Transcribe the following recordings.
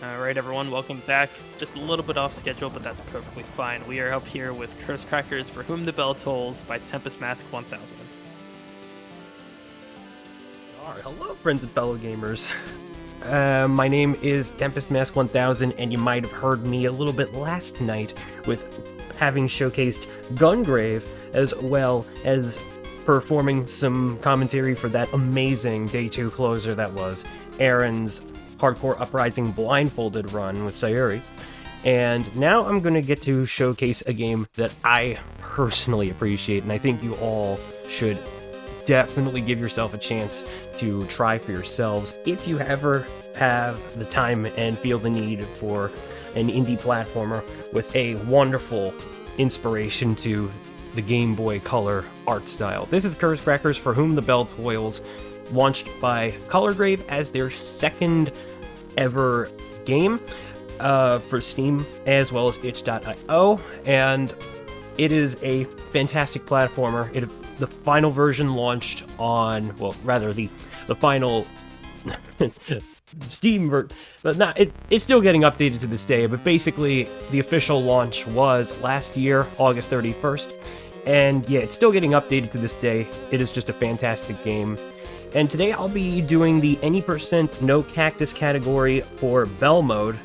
Alright everyone, welcome back. Just a little bit off schedule, but that's perfectly fine. We are up here with Curse Crackers For Whom the Bell Tolls by TempestMask1000. Hello, friends and fellow gamers. My name is TempestMask1000, and you might have heard me a little bit last night with having showcased Gungrave, as well as performing some commentary for that amazing Day 2 closer that was Aaron's Hardcore Uprising blindfolded run with Sayuri. And now I'm going to get to showcase a game that I personally appreciate, and I think you all should definitely give yourself a chance to try for yourselves if you ever have the time and feel the need for an indie platformer with a wonderful inspiration to the Game Boy Color art style. This is Curse Crackers For Whom the Bell Toils, launched by Colorgrave as their second ever game for Steam, as well as itch.io, and it is a fantastic platformer. The final version launched on, well, rather the final Steam version, but not, it's still getting updated to this day, but basically the official launch was last year, August 31st, and yeah, it's still getting updated to this day. It is just a fantastic game. And today I'll be doing the any percent no cactus category for Belle mode,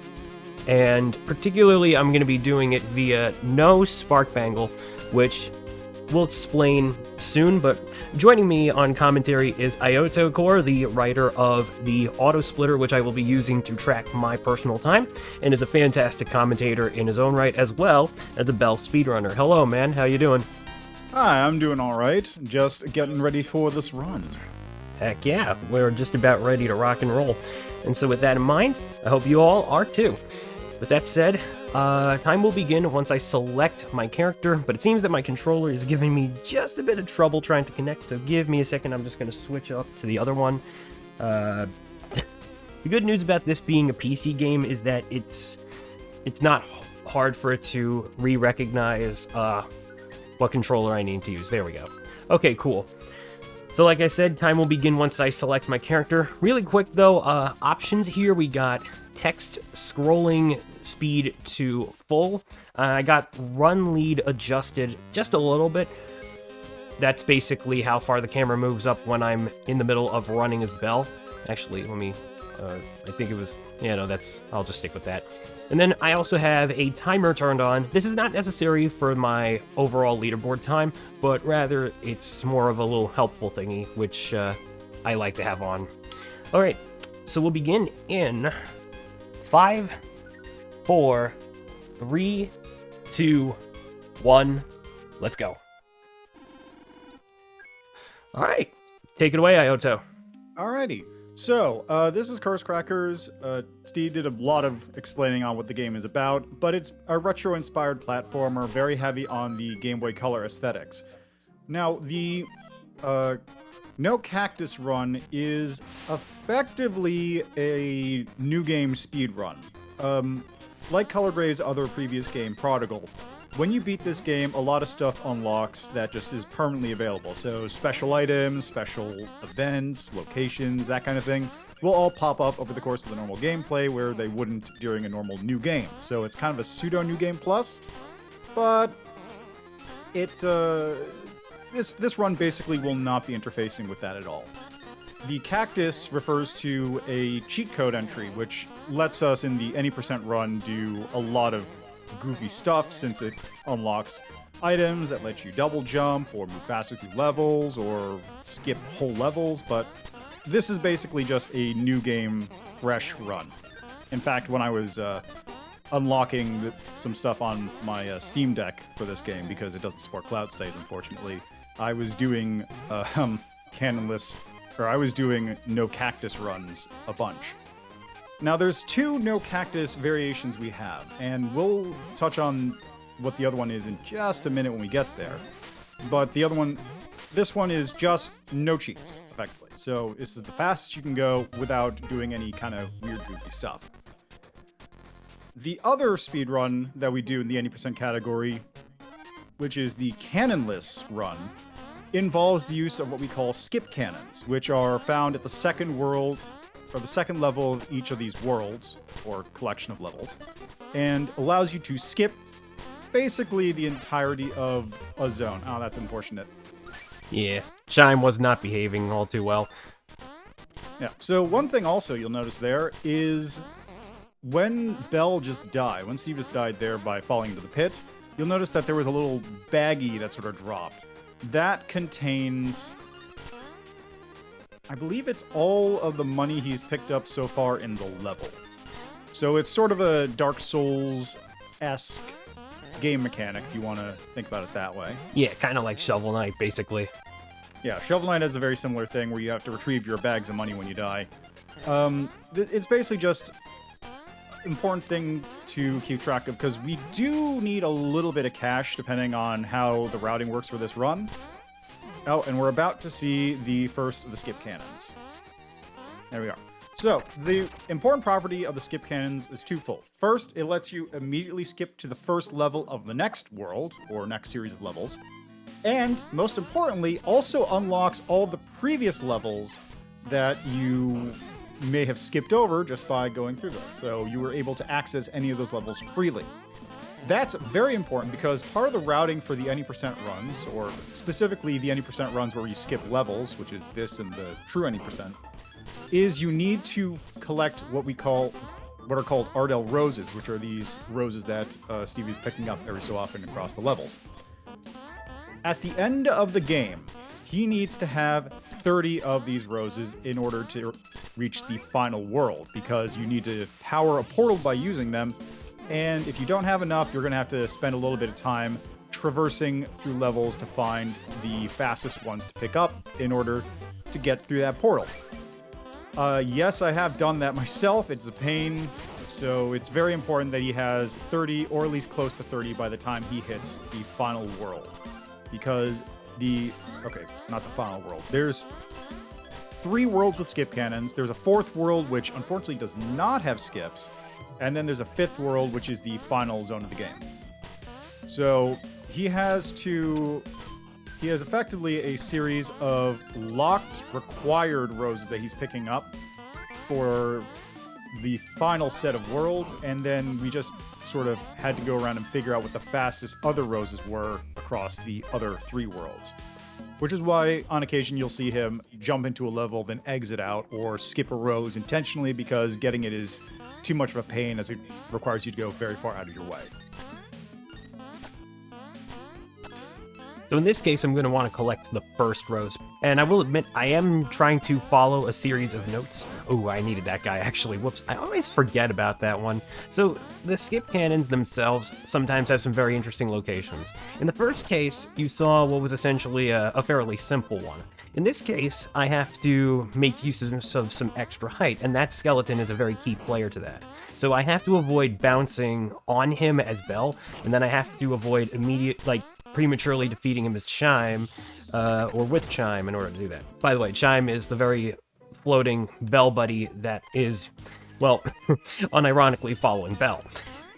and particularly I'm going to be doing it via no spark bangle, which we'll explain soon. But joining me on commentary is Ioto Core, the writer of the Auto Splitter, which I will be using to track my personal time, and is a fantastic commentator in his own right, as well as a Belle speedrunner. Hello, man. How you doing? Hi, I'm doing all right. Just getting ready for this run. Heck yeah, we're just about ready to rock and roll. And so with that in mind, I hope you all are too. With that said, time will begin once I select my character, but it seems that my controller is giving me just a bit of trouble trying to connect, so give me a second. I'm just going to switch up to the other one. The good news about this being a PC game is that it's not hard for it to re-recognize what controller I need to use. There we go. Okay, cool. So like I said, time will begin once I select my character. Really quick though, options here, we got text scrolling speed to full. I got run lead adjusted just a little bit. That's basically how far the camera moves up when I'm in the middle of running as Belle. Actually, let me, I think it was, yeah, no, I'll just stick with that. And then I also have a timer turned on. This is not necessary for my overall leaderboard time, but rather it's more of a little helpful thingy, which I like to have on. All right, so we'll begin in 5, 4, 3, 2, 1. Let's go. All right, take it away, Ioto. Alrighty. So, this is Curse Crackers. Steve did a lot of explaining on what the game is about, but it's a retro-inspired platformer, very heavy on the Game Boy Color aesthetics. Now, the No Cactus run is effectively a new game speed run. Like Colorgrave's other previous game, Prodigal, when you beat this game, a lot of stuff unlocks that just is permanently available. So special items, special events, locations, that kind of thing will all pop up over the course of the normal gameplay where they wouldn't during a normal new game. So it's kind of a pseudo new game plus, but this run basically will not be interfacing with that at all. The cactus refers to a cheat code entry, which lets us in the any percent run do a lot of goofy stuff, since it unlocks items that let you double jump or move faster through levels or skip whole levels, but this is basically just a new game fresh run. In fact, when I was unlocking some stuff on my Steam Deck for this game, because it doesn't support cloud saves unfortunately, I was doing I was doing no cactus runs a bunch. Now, there's 2 no cactus variations we have, and we'll touch on what the other one is in just a minute when we get there. But the other one, this one is just no cheats, effectively. So this is the fastest you can go without doing any kind of weird, goofy stuff. The other speedrun that we do in the 80% category, which is the cannonless run, involves the use of what we call skip cannons, which are found at the second world or the second level of each of these worlds, or collection of levels, and allows you to skip basically the entirety of a zone. Oh, that's unfortunate. Yeah, Chime was not behaving all too well. Yeah, so one thing also you'll notice there is when Belle just died, when Steve just died there by falling into the pit, you'll notice that there was a little baggie that sort of dropped. That contains, I believe it's all of the money he's picked up so far in the level. So it's sort of a Dark Souls-esque game mechanic, if you want to think about it that way. Yeah, kind of like Shovel Knight, basically. Yeah, Shovel Knight has a very similar thing where you have to retrieve your bags of money when you die. It's basically just important thing to keep track of, because we do need a little bit of cash depending on how the routing works for this run. Oh, and we're about to see the first of the skip cannons. There we are. So, the important property of the skip cannons is twofold. First, it lets you immediately skip to the first level of the next world, or next series of levels. And, most importantly, also unlocks all the previous levels that you may have skipped over just by going through this. So you were able to access any of those levels freely. That's very important because part of the routing for the any percent runs, or specifically the any percent runs where you skip levels, which is this and the true any percent, is you need to collect what are called Ardell roses, which are these roses that Stevie's picking up every so often across the levels. At the end of the game, he needs to have 30 of these roses in order to reach the final world, because you need to power a portal by using them, and if you don't have enough, you're going to have to spend a little bit of time traversing through levels to find the fastest ones to pick up in order to get through that portal. Yes, I have done that myself. It's a pain, so it's very important that he has 30, or at least close to 30, by the time he hits the final world. Because okay, not the final world. There's 3 worlds with skip cannons. There's a 4th world, which unfortunately does not have skips. And then there's a 5th world, which is the final zone of the game. So he has effectively a series of locked required roses that he's picking up for the final set of worlds. And then we just sort of had to go around and figure out what the fastest other roses were across the other 3 worlds. Which is why, on occasion, you'll see him jump into a level, then exit out, or skip a rose intentionally, because getting it is too much of a pain, as it requires you to go very far out of your way. So in this case, I'm going to want to collect the first rose. And I will admit, I am trying to follow a series of notes. Oh, I needed that guy, actually. Whoops, I always forget about that one. So the skip cannons themselves sometimes have some very interesting locations. In the first case, you saw what was essentially a fairly simple one. In this case, I have to make use of some extra height, and that skeleton is a very key player to that. So I have to avoid bouncing on him as Belle, and then I have to avoid prematurely defeating him as Chime, or with Chime in order to do that. By the way, Chime is the very floating Belle buddy that is, well, unironically following Belle.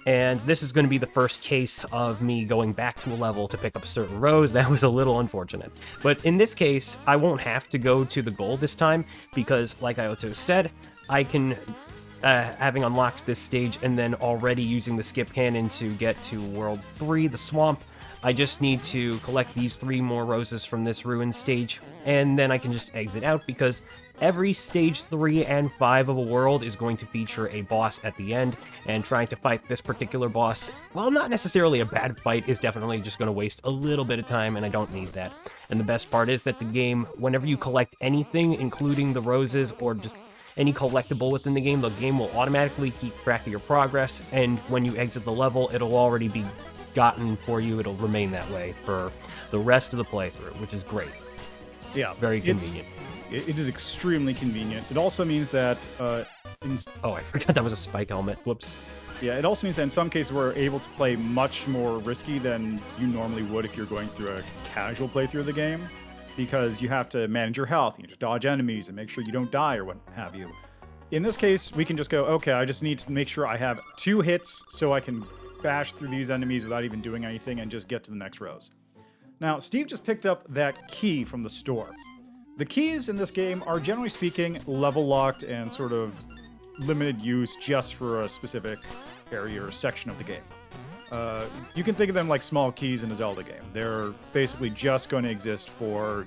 And this is going to be the first case of me going back to a level to pick up a certain rose. That was a little unfortunate. But in this case, I won't have to go to the goal this time, because, like I also said, I can, having unlocked this stage and then already using the skip cannon to get to World 3, the swamp, I just need to collect these 3 more roses from this ruined stage, and then I can just exit out, because every stage 3 and 5 of a world is going to feature a boss at the end, and trying to fight this particular boss, while not necessarily a bad fight, is definitely just going to waste a little bit of time, and I don't need that. And the best part is that the game, whenever you collect anything, including the roses or just any collectible within the game will automatically keep track of your progress, and when you exit the level, it'll already be gotten for you. It'll remain that way for the rest of the playthrough, which is great. Yeah, very convenient. It is extremely convenient. It also means that oh, I forgot that was a spike helmet. Whoops. Yeah, it also means that in some cases we're able to play much more risky than you normally would if you're going through a casual playthrough of the game, because you have to manage your health, you need to dodge enemies and make sure you don't die or what have you. In this case, we can just go, okay, I just need to make sure I have 2 hits so I can bash through these enemies without even doing anything and just get to the next rose. Now, Steve just picked up that key from the store. The keys in this game are, generally speaking, level locked and sort of limited use just for a specific area or section of the game. You can think of them like small keys in a Zelda game. They're basically just going to exist for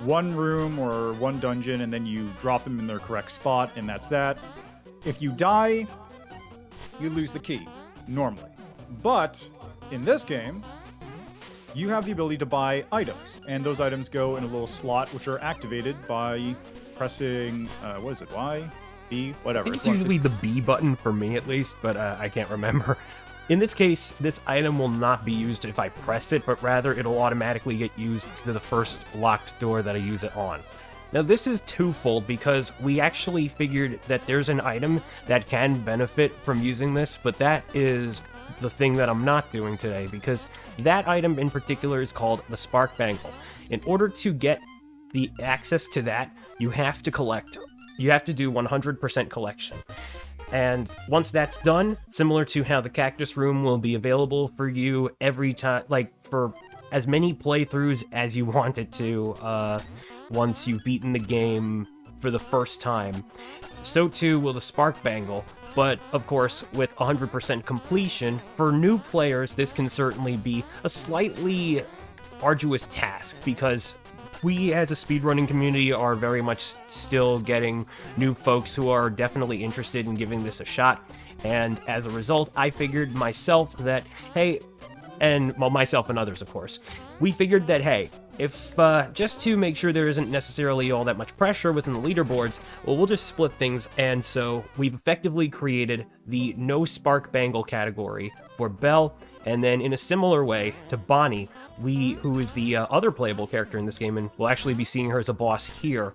one room or one dungeon, and then you drop them in their correct spot, and that's that. If you die, you lose the key, normally. But in this game, you have the ability to buy items, and those items go in a little slot, which are activated by pressing, what is it, Y, B, whatever. I think it's usually the B button for me, at least, but I can't remember. In this case, this item will not be used if I press it, but rather it'll automatically get used to the first locked door that I use it on. Now, this is twofold because we actually figured that there's an item that can benefit from using this, but that is the thing that I'm not doing today, because that item in particular is called the Spark Bangle. In order to get the access to that, you have to collect. You have to do 100% collection. And once that's done, similar to how the Cactus Room will be available for you every time, like for as many playthroughs as you want it to, once you've beaten the game for the first time, so too will the Spark Bangle. But, of course, with 100% completion, for new players, this can certainly be a slightly arduous task, because we as a speedrunning community are very much still getting new folks who are definitely interested in giving this a shot. And as a result, I figured myself that, hey, and, well, myself and others, of course, we figured that, hey, if, just to make sure there isn't necessarily all that much pressure within the leaderboards, well, we'll just split things, and so we've effectively created the No Spark Bangle category for Belle, and then in a similar way to Bonnie, who is the other playable character in this game, and we'll actually be seeing her as a boss here,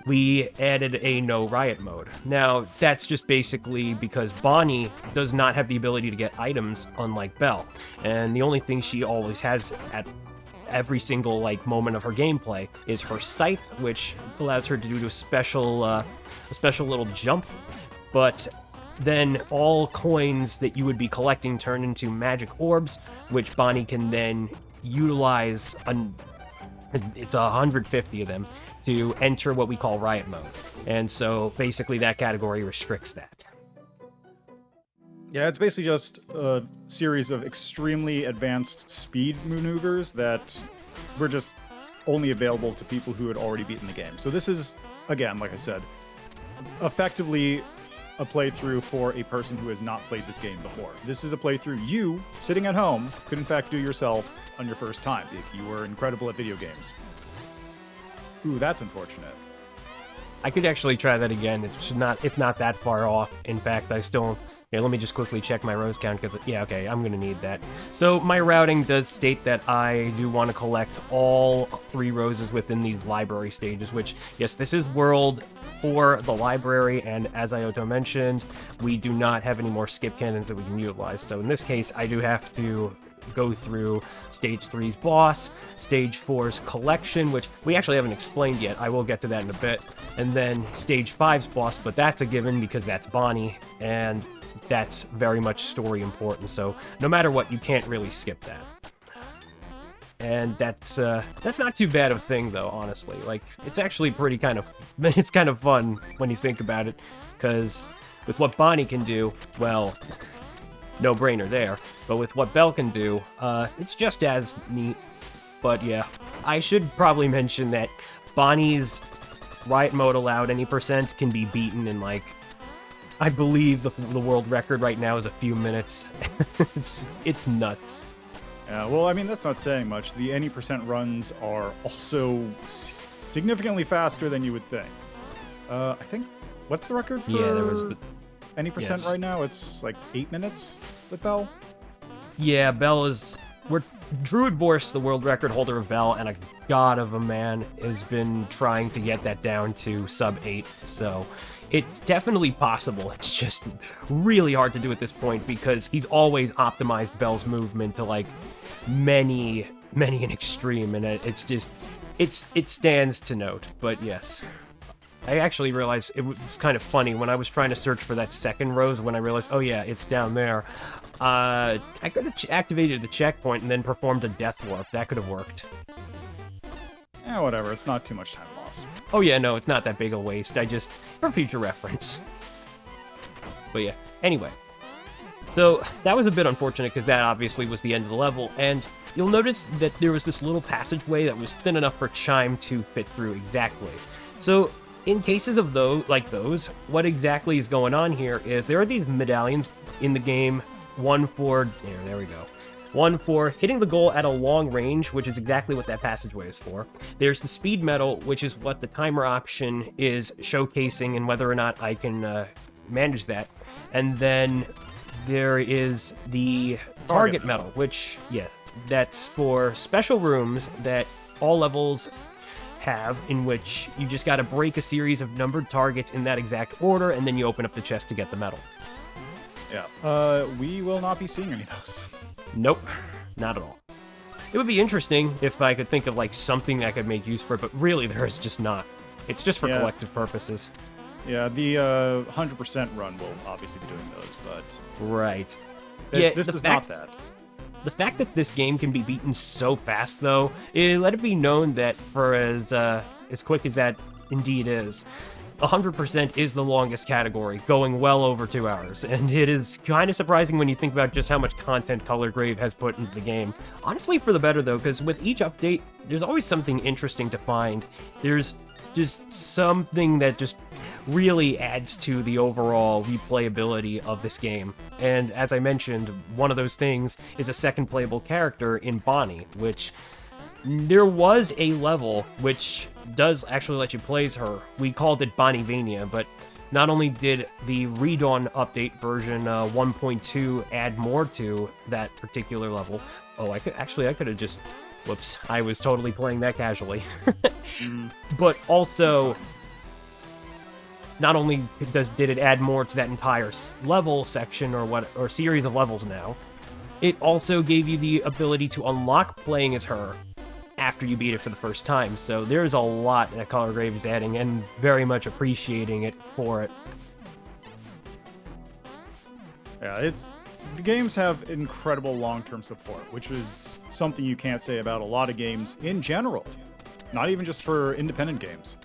we added a no riot mode. Now, that's just basically because Bonnie does not have the ability to get items, unlike Belle, and the only thing she always has at every single moment of her gameplay is her scythe, which allows her to do a special little jump. But then all coins that you would be collecting turn into magic orbs, which Bonnie can then utilize. It's 150 of them to enter what we call riot mode, and so basically that category restricts that. Yeah, it's basically just a series of extremely advanced speed maneuvers that were just only available to people who had already beaten the game. So this is, again, like I said, effectively a playthrough for a person who has not played this game before. This is a playthrough you, sitting at home, could in fact do yourself on your first time if you were incredible at video games. Ooh, that's unfortunate. I could actually try that again. It's not that far off. In fact, I still... Here, let me just quickly check my rose count, because, yeah, okay, I'm going to need that. So my routing does state that I do want to collect all 3 roses within these library stages, which, yes, this is World for the library, and as Ioto mentioned, we do not have any more skip cannons that we can utilize. So in this case, I do have to go through Stage 3's boss, Stage 4's collection, which we actually haven't explained yet. I will get to that in a bit. And then Stage 5's boss, but that's a given because that's Bonnie, and that's very much story important, so no matter what, you can't really skip that. And that's not too bad of a thing, though, honestly. Like, it's actually it's kind of fun when you think about it, because with what Bonnie can do, well, no brainer there. But with what Belle can do, it's just as neat. But yeah, I should probably mention that Bonnie's riot mode allowed any percent can be beaten in, like, I believe the world record right now is a few minutes. it's nuts. Yeah, well, I mean, that's not saying much. The any percent runs are also significantly faster than you would think. I think, what's the record for there was any percent right now? It's like 8 minutes with Belle? Yeah, Belle is... Druid Vorse, the world record holder of Belle, and a god of a man, has been trying to get that down to sub 8, so... It's definitely possible. It's just really hard to do at this point because he's always optimized Belle's movement to, like, many an extreme, and it's just, it stands to note. But yes, I actually realized it was kind of funny when I was trying to search for that second rose. When I realized, oh yeah, it's down there. I could have activated the checkpoint and then performed a death warp. That could have worked. Yeah, whatever. It's not too much time lost. Oh yeah, no, it's not that big a waste. I just, for future reference. But yeah, anyway. So, that was a bit unfortunate because that obviously was the end of the level, and you'll notice that there was this little passageway that was thin enough for Chime to fit through exactly. So, in cases of those, what exactly is going on here is there are these medallions in the game, one for hitting the goal at a long range, which is exactly what that passageway is for. There's the speed medal, which is what the timer option is showcasing and whether or not I can manage that. And then there is the target medal, which, yeah, that's for special rooms that all levels have, in which you just got to break a series of numbered targets in that exact order, and then you open up the chest to get the medal. Yeah. We will not be seeing any of those. Nope, not at all. It would be interesting if I could think of like something that could make use for it, but really there is just not. It's just for collective purposes. Yeah, the 100% run will obviously be doing those, but right. This is not that. The fact that this game can be beaten so fast, though, let it be known that for as quick as that indeed is, 100% is the longest category, going well over 2 hours, and it is kind of surprising when you think about just how much content Colorgrave has put into the game. Honestly, for the better, though, because with each update, there's always something interesting to find. There's just something that just really adds to the overall replayability of this game. And as I mentioned, one of those things is a second playable character in Bonnie, which there was a level which does actually let you play as her. We called it Bonnievania, but not only did the Redawn update version 1.2 add more to that particular level. Oh, I could have just... Whoops, I was totally playing that casually. But also, not only did it add more to that entire level section or series of levels now, it also gave you the ability to unlock playing as her after you beat it for the first time. So there's a lot that Colorgrave is adding, and very much appreciating it for it. Yeah, the games have incredible long-term support, which is something you can't say about a lot of games in general, not even just for independent games.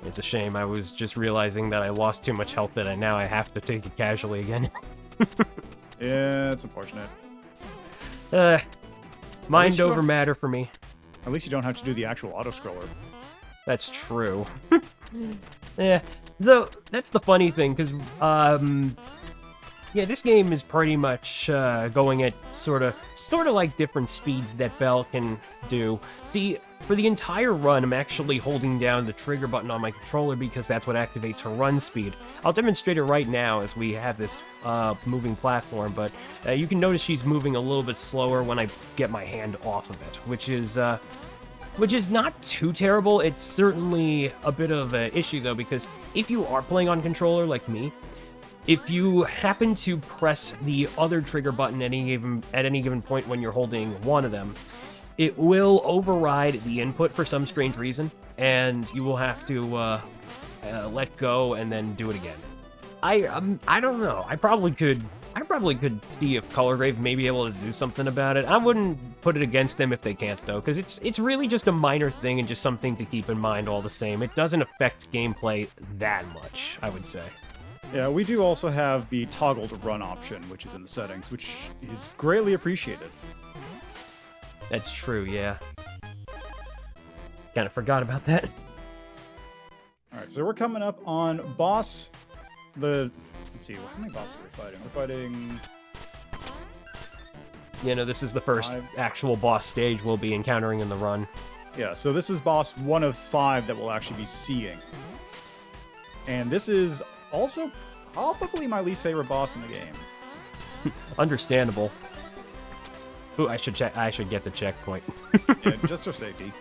It's a shame. I was just realizing that I lost too much health that now I have to take it casually again. Yeah, it's unfortunate. Mind over matter for me. At least you don't have to do the actual auto-scroller. That's true. Yeah, though, that's the funny thing, because, yeah, this game is pretty much going at sort of like different speeds that Belle can do. See, for the entire run, I'm actually holding down the trigger button on my controller because that's what activates her run speed. I'll demonstrate it right now as we have this moving platform, but you can notice she's moving a little bit slower when I get my hand off of it, which is not too terrible. It's certainly a bit of an issue, though, because if you are playing on controller like me, if you happen to press the other trigger button at any given point when you're holding one of them, it will override the input for some strange reason, and you will have to let go and then do it again. I don't know. I probably could see if Colorgrave may be able to do something about it. I wouldn't put it against them if they can't, though, because it's really just a minor thing and just something to keep in mind all the same. It doesn't affect gameplay that much, I would say. Yeah, we do also have the toggled run option, which is in the settings, which is greatly appreciated. That's true, yeah. Kind of forgot about that. Alright, so we're coming up on boss... Let's see, how many bosses are we fighting? We're fighting... Yeah, no, this is the first actual boss stage we'll be encountering in the run. Yeah, so this is boss 1 of 5 that we'll actually be seeing. And this is also probably my least favorite boss in the game. Understandable. Ooh, I should get the checkpoint. Yeah, just for safety.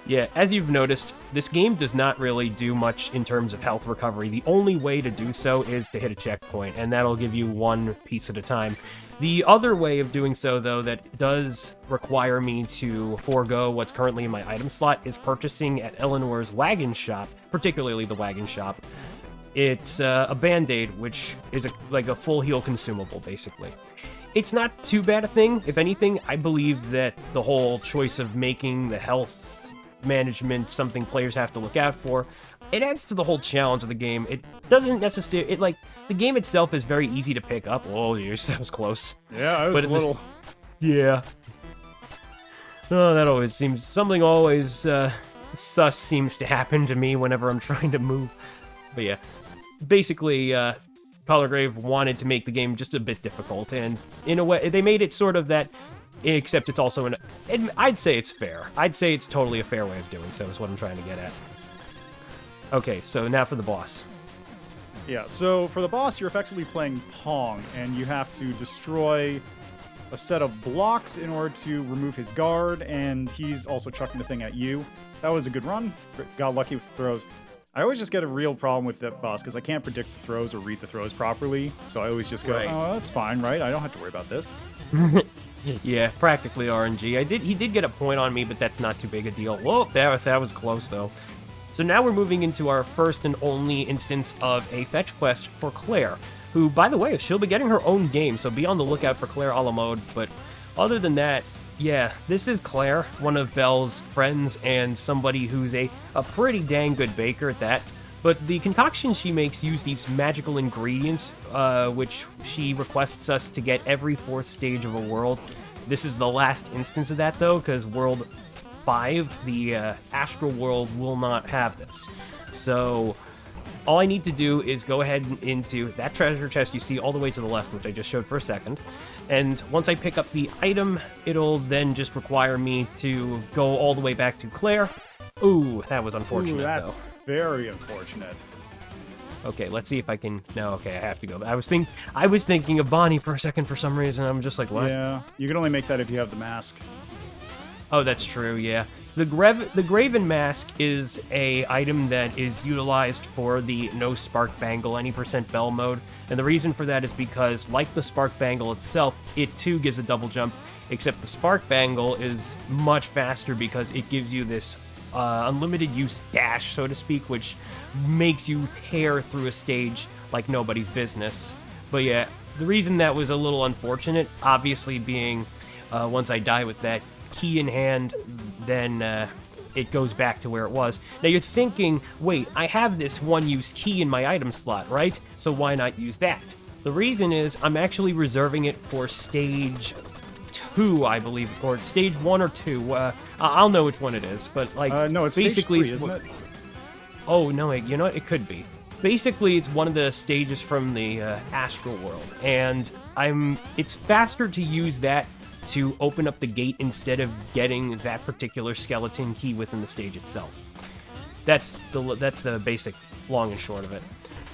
Yeah, as you've noticed, this game does not really do much in terms of health recovery. The only way to do so is to hit a checkpoint, and that'll give you one piece at a time. The other way of doing so, though, that does require me to forego what's currently in my item slot is purchasing at Eleanor's wagon shop, particularly the wagon shop. It's a Band-Aid, which is like a full heal consumable, basically. it's not too bad a thing. If anything, I believe that the whole choice of making the health management something players have to look out for, it adds to the whole challenge of the game. It doesn't necessarily, like, the game itself is very easy to pick up. Oh, jeez, that was close. Yeah, it was a little... Yeah. Oh, that always seems, something always, sus seems to happen to me whenever I'm trying to move. But yeah, basically, Colorgrave wanted to make the game just a bit difficult, and in a way, they made it sort of that, except it's also I'd say it's fair. I'd say it's totally a fair way of doing so, is what I'm trying to get at. Okay, so now for the boss. Yeah, so for the boss, you're effectively playing Pong, and you have to destroy a set of blocks in order to remove his guard, and he's also chucking the thing at you. That was a good run. Got lucky with the throws. I always just get a real problem with that boss because I can't predict the throws or read the throws properly. So I always just go, oh, that's fine, right? I don't have to worry about this. Yeah, practically RNG. He did get a point on me, but that's not too big a deal. Whoa, that was close, though. So now we're moving into our first and only instance of a fetch quest for Claire, who, by the way, she'll be getting her own game, so be on the lookout for Claire a la mode. But other than that, yeah, this is Claire, one of Belle's friends and somebody who's a pretty dang good baker at that. But the concoctions she makes use these magical ingredients, which she requests us to get every 4th stage of a world. This is the last instance of that, though, because World 5, the Astral World, will not have this. So all I need to do is go ahead into that treasure chest you see all the way to the left, which I just showed for a second. And once I pick up the item, it'll then just require me to go all the way back to Claire. Ooh, that was unfortunate, Ooh, that's very unfortunate. Okay, let's see if I can... No, okay, I have to go. I was thinking of Bonnie for a second for some reason. I'm just like, what? Yeah, you can only make that if you have the mask. Oh, that's true, yeah. The Graven Mask is a item that is utilized for the no Spark Bangle any % Belle mode, and the reason for that is because, like the Spark Bangle itself, it too gives a double jump, except the Spark Bangle is much faster because it gives you this unlimited use dash, so to speak, which makes you tear through a stage like nobody's business. But yeah, the reason that was a little unfortunate, obviously being once I die with that key in hand, then it goes back to where it was. Now you're thinking, wait, I have this one-use key in my item slot, right? So why not use that? The reason is I'm actually reserving it for stage 2, I believe, or stage 1 or 2. I'll know which one it is, but like, no, it's basically stage 3, isn't it? Oh no, you know what? It could be. Basically, it's one of the stages from the Astral World, and it's faster to use that to open up the gate instead of getting that particular skeleton key within the stage itself. That's the basic long and short of it.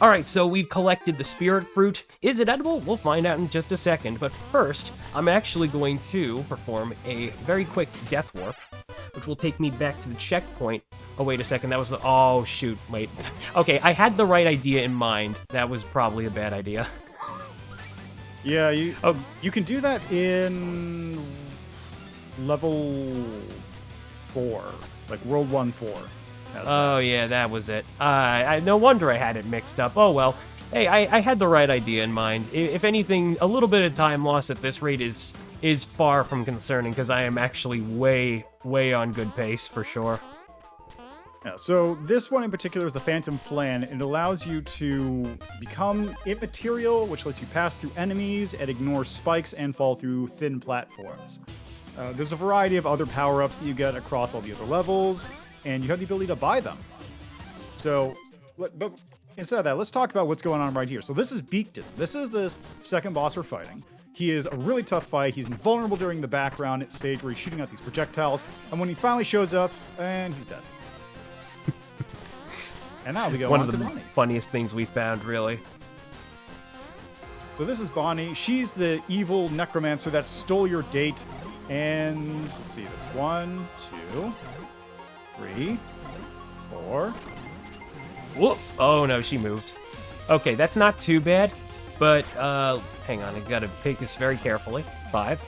Alright, so we've collected the spirit fruit. Is it edible? We'll find out in just a second, but first, I'm actually going to perform a very quick death warp, which will take me back to the checkpoint. Oh, wait a second, that was the... Oh, shoot, wait. Okay, I had the right idea in mind. That was probably a bad idea. Yeah, you can do that in level 4, like World 1-4. Oh, yeah, that was it. No wonder I had it mixed up. Oh, well. Hey, I had the right idea in mind. If anything, a little bit of time lost at this rate is far from concerning, because I am actually way, way on good pace, for sure. Yeah, so this one in particular is the Phantom Flan. It allows you to become immaterial, which lets you pass through enemies and ignore spikes and fall through thin platforms. There's a variety of other power-ups that you get across all the other levels, and you have the ability to buy them. So, but instead of that, let's talk about what's going on right here. So this is Beakton. This is the second boss we're fighting. He is a really tough fight. He's invulnerable during the background stage where he's shooting out these projectiles, and when he finally shows up, and he's dead. And now we go on to Bonnie. One of the funniest things we found, really. So this is Bonnie. She's the evil necromancer that stole your date. And let's see, that's 1, 2, 3, 4. Whoop! Oh no, she moved. Okay, that's not too bad, but hang on, I gotta take this very carefully. 5.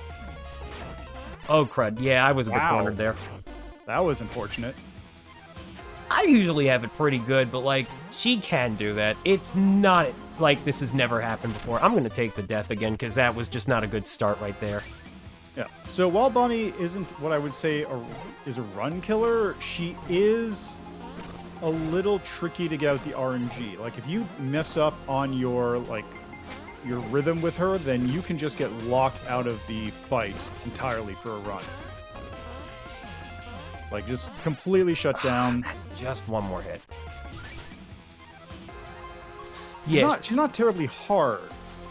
Oh crud! Yeah, I was a bit cornered there. That was unfortunate. I usually have it pretty good, but, like, she can do that. It's not like this has never happened before. I'm gonna take the death again because that was just not a good start right there. Yeah. So while Bonnie isn't what I would say is a run killer, she is a little tricky to get out the RNG. Like if you mess up on your rhythm with her, then you can just get locked out of the fight entirely for a run. Like just completely shut down. Just one more hit. She's not terribly hard.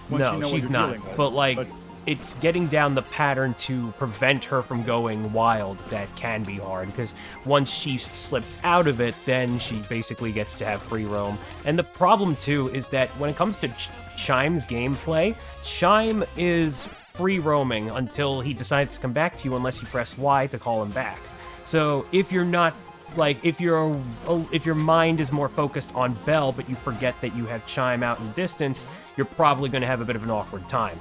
Once you know what she's you're not. dealing with. But it's getting down the pattern to prevent her from going wild that can be hard, because once she slips out of it, then she basically gets to have free roam. And the problem, too, is that when it comes to Chime's gameplay, Chime is free roaming until he decides to come back to you unless you press Y to call him back. So if you're not, if your mind is more focused on Belle, but you forget that you have Chime out in the distance, you're probably going to have a bit of an awkward time.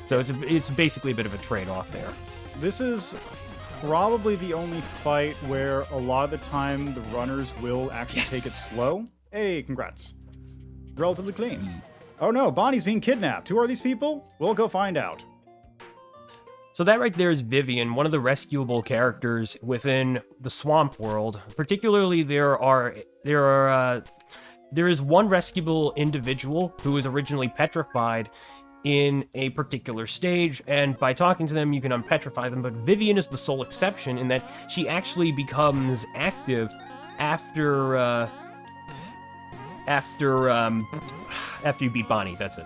So it's basically a bit of a trade-off there. This is probably the only fight where a lot of the time the runners will actually take it slow. Hey, congrats. Relatively clean. Oh no, Bonnie's being kidnapped. Who are these people? We'll go find out. So that right there is Vivian, one of the rescuable characters within the Swamp World. Particularly, there is one rescuable individual who was originally petrified in a particular stage, and by talking to them, you can unpetrify them, but Vivian is the sole exception in that she actually becomes active after you beat Bonnie, that's it.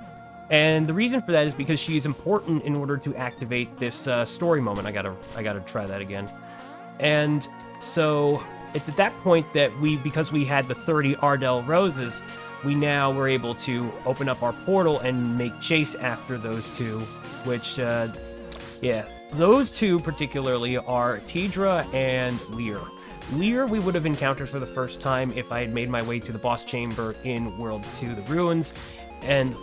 And the reason for that is because she is important in order to activate this story moment. I gotta try that again. And so it's at that point that because we had the 30 Ardell roses, we now were able to open up our portal and make chase after those two, which, those two particularly are Tidra and Lear. Lear we would have encountered for the first time if I had made my way to the boss chamber in World 2, the Ruins, and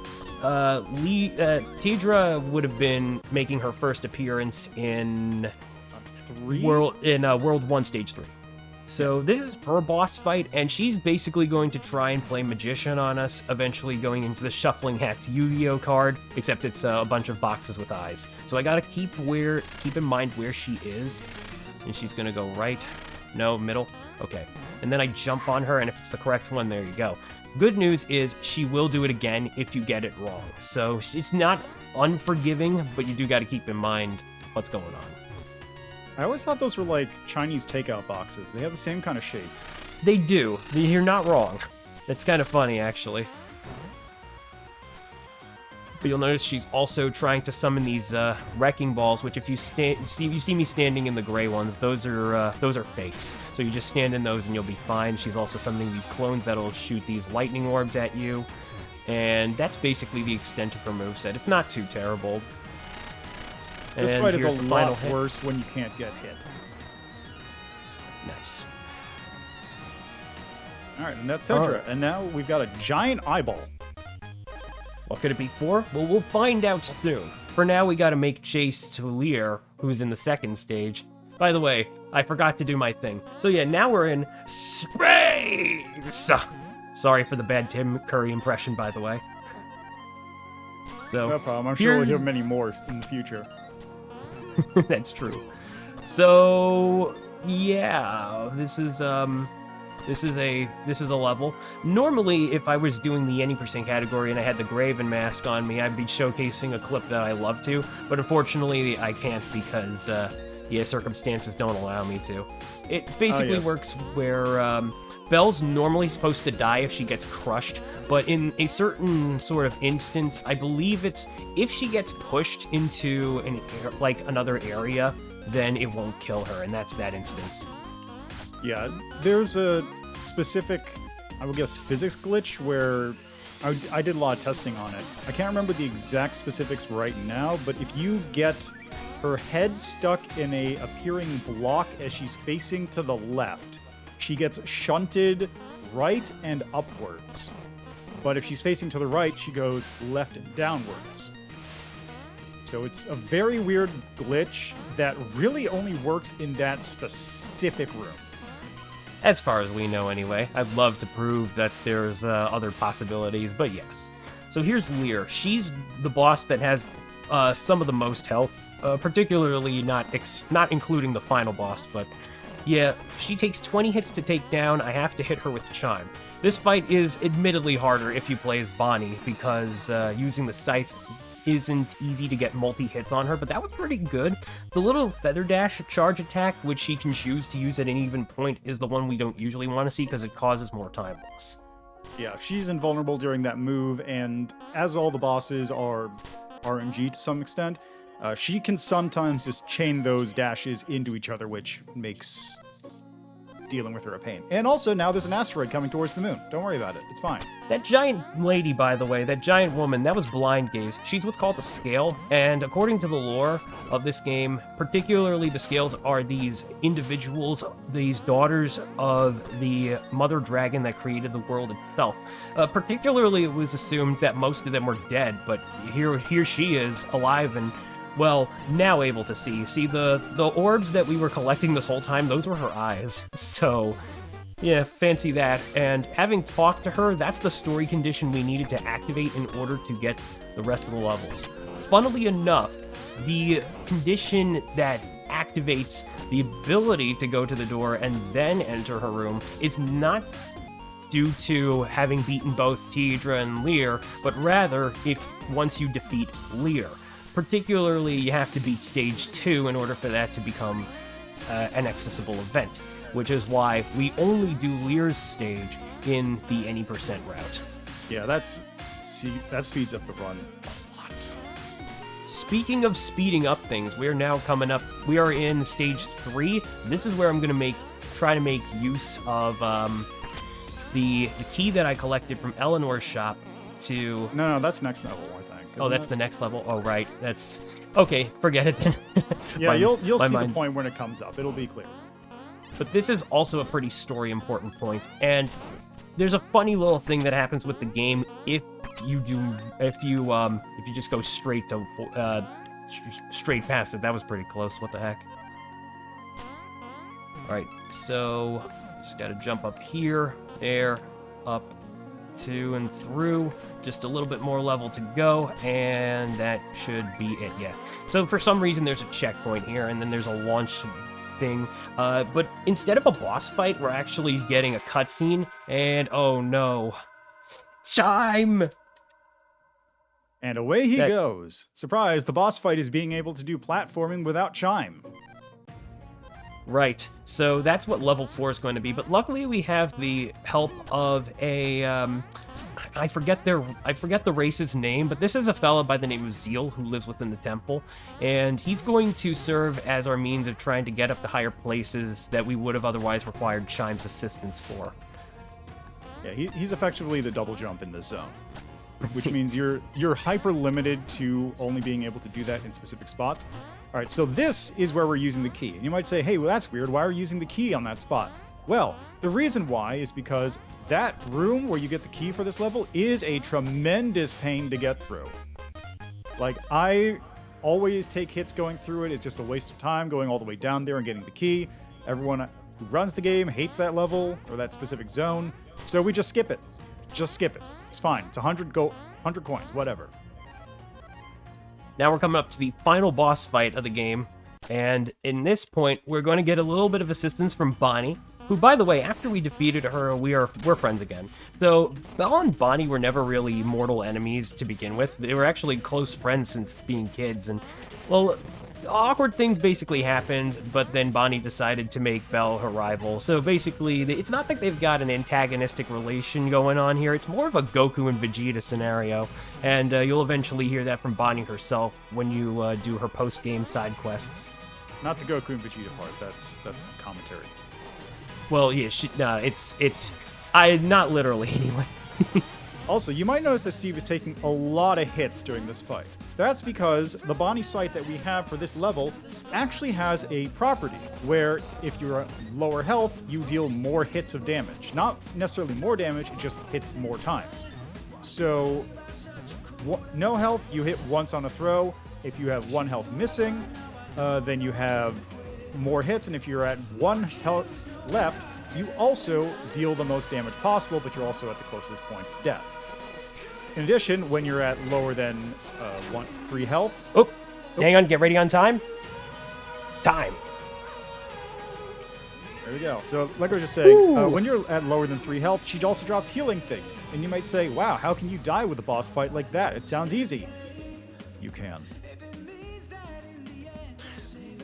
Tidra would have been making her first appearance in World 1, Stage 3. So this is her boss fight, and she's basically going to try and play Magician on us, eventually going into the Shuffling Hats Yu-Gi-Oh card, except it's a bunch of boxes with eyes. So I gotta keep in mind where she is, and she's gonna go right, no, middle, okay. And then I jump on her, and if it's the correct one, there you go. Good news is she will do it again if you get it wrong. So it's not unforgiving, but you do gotta keep in mind what's going on. I always thought those were like Chinese takeout boxes. They have the same kind of shape. They do. You're not wrong. It's kind of funny, actually. But you'll notice she's also trying to summon these wrecking balls, which if you see me standing in the gray ones, those are fakes. So you just stand in those and you'll be fine. She's also summoning these clones that'll shoot these lightning orbs at you. And that's basically the extent of her moveset. It's not too terrible. This fight is a here's the final lot hit. worse when you can't get hit. Nice. All right, and that's Cedra. All right. And now we've got a giant eyeball. What could it be for? Well, we'll find out soon. For now, we gotta make chase to Lear, who's in the second stage. By the way, I forgot to do my thing. So yeah, now we're in space! Sorry for the bad Tim Curry impression, by the way. So, No problem. I'm sure we'll hear many more in the future. That's true. So, yeah, this is a level. Normally, if I was doing the any percent category and I had the Graven mask on me, I'd be showcasing a clip that I love to, but unfortunately I can't because, circumstances don't allow me to. It basically works where, Belle's normally supposed to die if she gets crushed, but in a certain sort of instance, I believe it's if she gets pushed into another area, then it won't kill her, and that's that instance. Yeah, there's a specific, I would guess, physics glitch where I did a lot of testing on it. I can't remember the exact specifics right now, but if you get her head stuck in a appearing block as she's facing to the left, she gets shunted right and upwards. But if she's facing to the right, she goes left and downwards. So it's a very weird glitch that really only works in that specific room. As far as we know, anyway. I'd love to prove that there's other possibilities, but yes. So here's Lear. She's the boss that has some of the most health, particularly not including the final boss, but yeah, she takes 20 hits to take down. I have to hit her with Chime. This fight is admittedly harder if you play as Bonnie, because using the scythe isn't easy to get multi-hits on her, but that was pretty good. The little Feather Dash charge attack, which she can choose to use at an even point, is the one we don't usually want to see because it causes more time loss. Yeah, she's invulnerable during that move, and as all the bosses are RNG to some extent, she can sometimes just chain those dashes into each other, which makes dealing with her a pain. And also, now there's an asteroid coming towards the moon. Don't worry about it. It's fine. That giant lady, by the way, that giant woman, that was Blind Gaze. She's what's called a scale, and according to the lore of this game, particularly the scales are these individuals, these daughters of the mother dragon that created the world itself. Particularly, it was assumed that most of them were dead, but here she is, alive and, well, now able to see. See, the orbs that we were collecting this whole time, those were her eyes. So, yeah, fancy that. And having talked to her, that's the story condition we needed to activate in order to get the rest of the levels. Funnily enough, the condition that activates the ability to go to the door and then enter her room is not due to having beaten both Teedra and Lear, but rather once you defeat Lear. Particularly, you have to beat Stage 2 in order for that to become an accessible event, which is why we only do Lear's stage in the any percent route. Yeah, that speeds up the run a lot. Speaking of speeding up things, we are now coming up. We are in Stage 3. This is where I'm going to try to make use of the key that I collected from Eleanor's shop to... No, that's next level, I think. Oh, that's the next level? Oh, right. That's... Okay, forget it then. Yeah, you'll see the point when it comes up. It'll be clear. But this is also a pretty story important point, and there's a funny little thing that happens with the game if you just go straight past it. That was pretty close. What the heck? All right, so just got to jump up here, there, up, to and through. Just a little bit more level to go, and that should be it. Yeah. So for some reason, there's a checkpoint here, and then there's a launch thing. But instead of a boss fight, we're actually getting a cutscene, and oh no, Chime! And away he goes. Surprise! The boss fight is being able to do platforming without Chime. Right, so that's what level 4 is going to be, but luckily we have the help of a, I forget the race's name, but this is a fella by the name of Zeal who lives within the temple, and he's going to serve as our means of trying to get up to higher places that we would have otherwise required Chime's assistance for. Yeah, he's effectively the double jump in this zone, which means you're hyper limited to only being able to do that in specific spots. All right, so this is where we're using the key. And you might say, hey, well, that's weird. Why are we using the key on that spot? Well, the reason why is because that room where you get the key for this level is a tremendous pain to get through. Like, I always take hits going through it. It's just a waste of time going all the way down there and getting the key. Everyone who runs the game hates that level or that specific zone, so we just skip it. Just skip it. It's fine. It's 100 coins, whatever. Now we're coming up to the final boss fight of the game, and in this point, we're going to get a little bit of assistance from Bonnie, who, by the way, after we defeated her, we're friends again. So, Belle and Bonnie were never really mortal enemies to begin with. They were actually close friends since being kids, and, well, awkward things basically happened, but then Bonnie decided to make Belle her rival. So basically, it's not that they've got an antagonistic relation going on here. It's more of a Goku and Vegeta scenario, and you'll eventually hear that from Bonnie herself when you do her post-game side quests. Not the Goku and Vegeta part. That's commentary. Well, yeah, it's not literally anyway. Also, you might notice that Steve is taking a lot of hits during this fight. That's because the Bonnie scythe that we have for this level actually has a property where if you're at lower health, you deal more hits of damage. Not necessarily more damage, it just hits more times. So, no health, you hit once on a throw. If you have 1 health missing, then you have more hits, and if you're at 1 health left, you also deal the most damage possible, but you're also at the closest point to death. In addition, when you're at lower than 3 health... Oh, hang on, get ready on time. Time. There we go. So, like I was just saying, when you're at lower than 3 health, she also drops healing things. And you might say, wow, how can you die with a boss fight like that? It sounds easy. You can.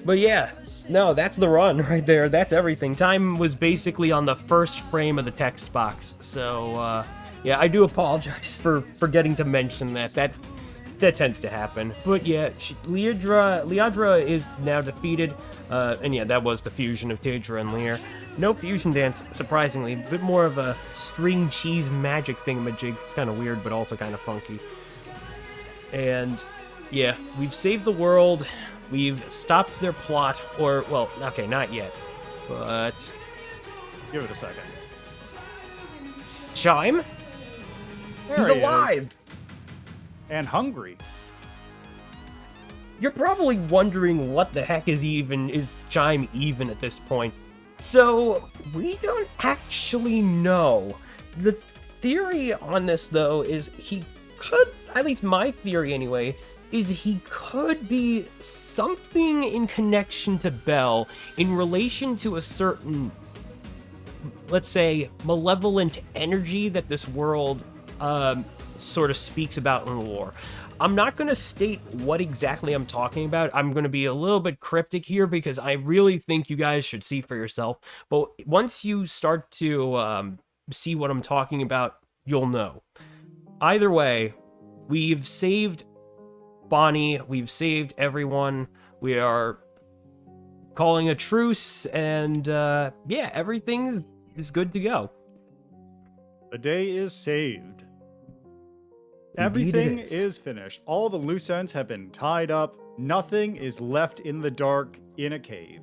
But yeah, no, that's the run right there. That's everything. Time was basically on the first frame of the text box. So, yeah, I do apologize for forgetting to mention that. That tends to happen. But yeah, Liadra is now defeated. And yeah, that was the fusion of Tidra and Lear. No fusion dance, surprisingly. A bit more of a string cheese magic thingamajig. It's kind of weird, but also kind of funky. And yeah, we've saved the world. We've stopped their plot, or, well, okay, not yet, but... Give it a second. Chime? He's alive! And hungry. You're probably wondering what the heck is Chime even at this point. So, we don't actually know. The theory on this, though, is he could, at least my theory anyway, is he could be something in connection to Belle in relation to a certain, let's say, malevolent energy that this world sort of speaks about in lore. I'm not going to state what exactly I'm talking about. I'm going to be a little bit cryptic here because I really think you guys should see for yourself. But once you start to see what I'm talking about, you'll know. Either way, we've saved Bonnie, we've saved everyone, we are calling a truce, and yeah, everything is good to go. The day is saved. Indeed Everything it is finished. All the loose ends have been tied up. Nothing is left in the dark in a cave.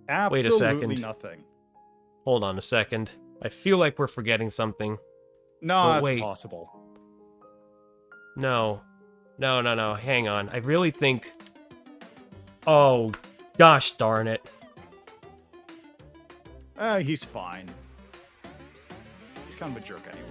Absolutely nothing. Hold on a second. I feel like we're forgetting something. No, that's wait. possible. No. No. Hang on. I really think... Oh, gosh darn it. He's fine. He's kind of a jerk anyway.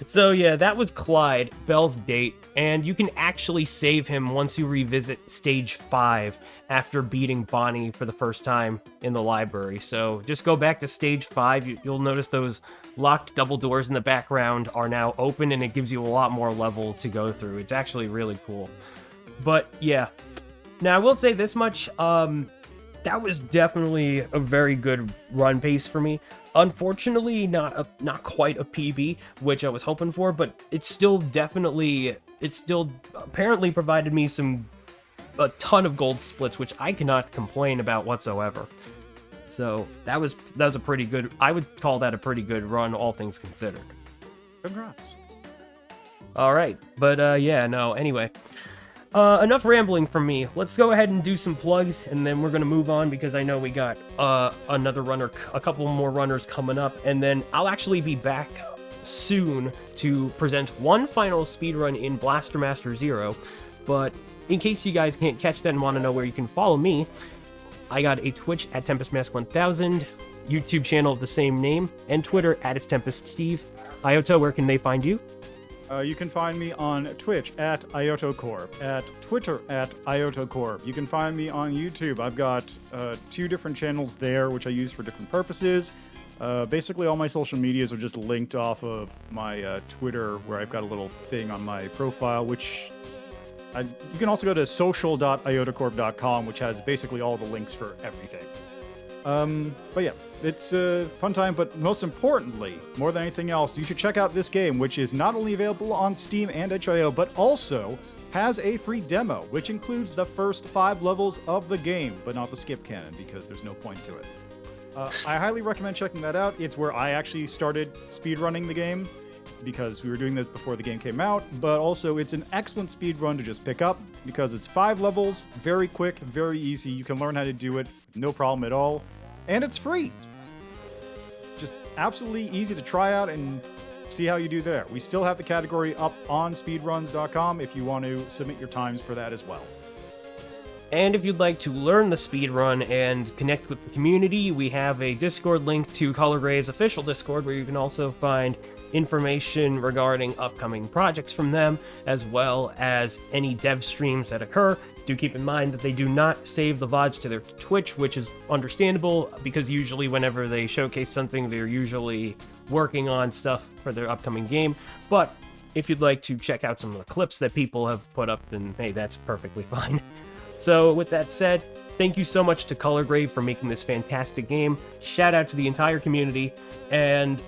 So yeah, that was Clyde, Belle's date, and you can actually save him once you revisit Stage 5 after beating Bonnie for the first time in the library. So just go back to Stage 5, you'll notice those locked double doors in the background are now open, and it gives you a lot more level to go through. It's actually really cool. But yeah, now I will say this much, that was definitely a very good run pace for me. Unfortunately, not quite a PB, which I was hoping for, but it still apparently provided me a ton of gold splits, which I cannot complain about whatsoever. So that was a pretty good, I would call that a pretty good run, all things considered. Congrats. All right, but yeah, no, anyway. Enough rambling from me. Let's go ahead and do some plugs, and then we're going to move on because I know we got a couple more runners coming up, and then I'll actually be back soon to present one final speedrun in Blaster Master Zero. But in case you guys can't catch that and want to know where you can follow me, I got a Twitch at TempestMask1000, YouTube channel of the same name, and Twitter at @It'sTempestSteve. Iota, where can they find you? You can find me on Twitch at IotoCorp, at Twitter at IotoCorp. You can find me on YouTube. I've got 2 different channels there, which I use for different purposes. Basically, all my social medias are just linked off of my Twitter, where I've got a little thing on my profile, which you can also go to social.iotacorp.com, which has basically all the links for everything. But yeah, it's a fun time, but most importantly, more than anything else, you should check out this game, which is not only available on Steam and itch.io, but also has a free demo, which includes the first 5 levels of the game, but not the skip canon, because there's no point to it. I highly recommend checking that out. It's where I actually started speedrunning the game, because we were doing this before the game came out, but also it's an excellent speedrun to just pick up, because it's 5 levels, very quick, very easy. You can learn how to do it, no problem at all, and it's free. Just absolutely easy to try out and see how you do there. We still have the category up on speedruns.com if you want to submit your times for that as well. And if you'd like to learn the speedrun and connect with the community, we have a Discord link to Colorgrave's official Discord, where you can also find information regarding upcoming projects from them, as well as any dev streams that occur. Do keep in mind that they do not save the VODs to their Twitch, which is understandable, because usually whenever they showcase something, they're usually working on stuff for their upcoming game. But if you'd like to check out some of the clips that people have put up, then hey, that's perfectly fine. So with that said, thank you so much to Colorgrave for making this fantastic game. Shout out to the entire community, and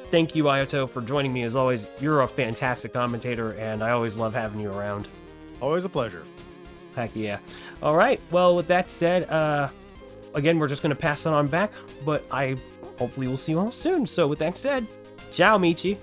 thank you, Ayato, for joining me as always. You're a fantastic commentator, and I always love having you around. Always a pleasure. Heck yeah. All right, well, with that said, again, we're just going to pass it on back, but I hopefully will see you all soon. So with that said, ciao, Michi.